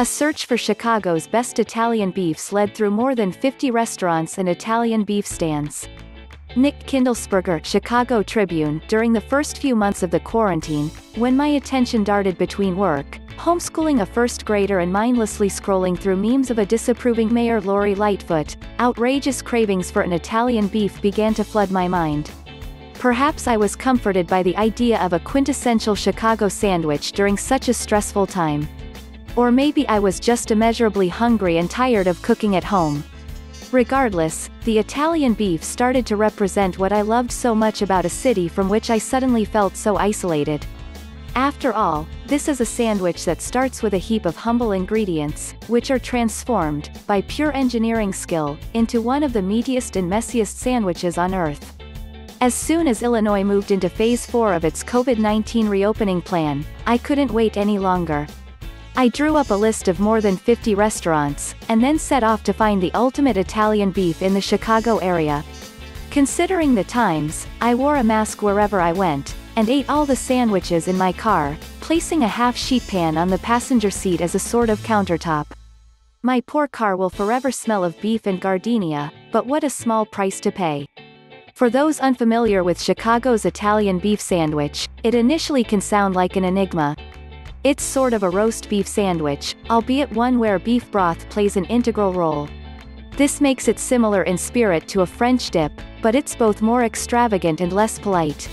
A search for Chicago's best Italian beefs led through more than 50 restaurants and Italian beef stands. Nick Kindelsperger, Chicago Tribune. During the first few months of the quarantine, when my attention darted between work, homeschooling a first grader and mindlessly scrolling through memes of a disapproving Mayor Lori Lightfoot, outrageous cravings for an Italian beef began to flood my mind. Perhaps I was comforted by the idea of a quintessential Chicago sandwich during such a stressful time. Or maybe I was just immeasurably hungry and tired of cooking at home. Regardless, the Italian beef started to represent what I loved so much about a city from which I suddenly felt so isolated. After all, this is a sandwich that starts with a heap of humble ingredients, which are transformed, by pure engineering skill, into one of the meatiest and messiest sandwiches on earth. As soon as Illinois moved into Phase 4 of its COVID-19 reopening plan, I couldn't wait any longer. I drew up a list of more than 50 restaurants, and then set off to find the ultimate Italian beef in the Chicago area. Considering the times, I wore a mask wherever I went, and ate all the sandwiches in my car, placing a half-sheet pan on the passenger seat as a sort of countertop. My poor car will forever smell of beef and giardiniera, but what a small price to pay. For those unfamiliar with Chicago's Italian beef sandwich, it initially can sound like an enigma. It's sort of a roast beef sandwich, albeit one where beef broth plays an integral role. This makes it similar in spirit to a French dip, but it's both more extravagant and less polite.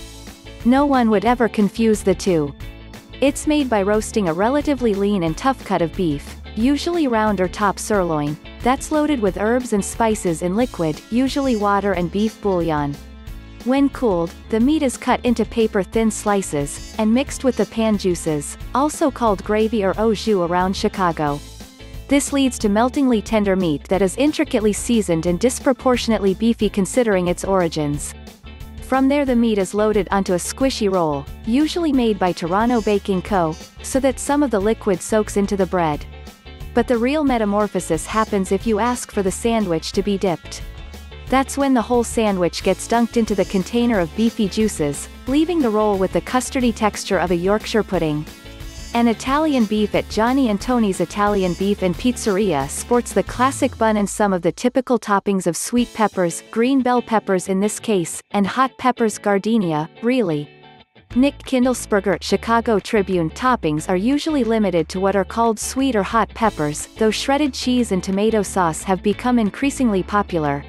No one would ever confuse the two. It's made by roasting a relatively lean and tough cut of beef, usually round or top sirloin, that's loaded with herbs and spices in liquid, usually water and beef bouillon. When cooled, the meat is cut into paper-thin slices, and mixed with the pan juices, also called gravy or au jus around Chicago. This leads to meltingly tender meat that is intricately seasoned and disproportionately beefy considering its origins. From there the meat is loaded onto a squishy roll, usually made by Turano Baking Co., so that some of the liquid soaks into the bread. But the real metamorphosis happens if you ask for the sandwich to be dipped. That's when the whole sandwich gets dunked into the container of beefy juices, leaving the roll with the custardy texture of a Yorkshire pudding. An Italian beef at Johnny and Tony's Italian Beef and Pizzeria sports the classic bun and some of the typical toppings of sweet peppers, green bell peppers in this case, and hot peppers. Giardiniera, really. Nick Kindelsperger, Chicago Tribune. Toppings are usually limited to what are called sweet or hot peppers, though shredded cheese and tomato sauce have become increasingly popular.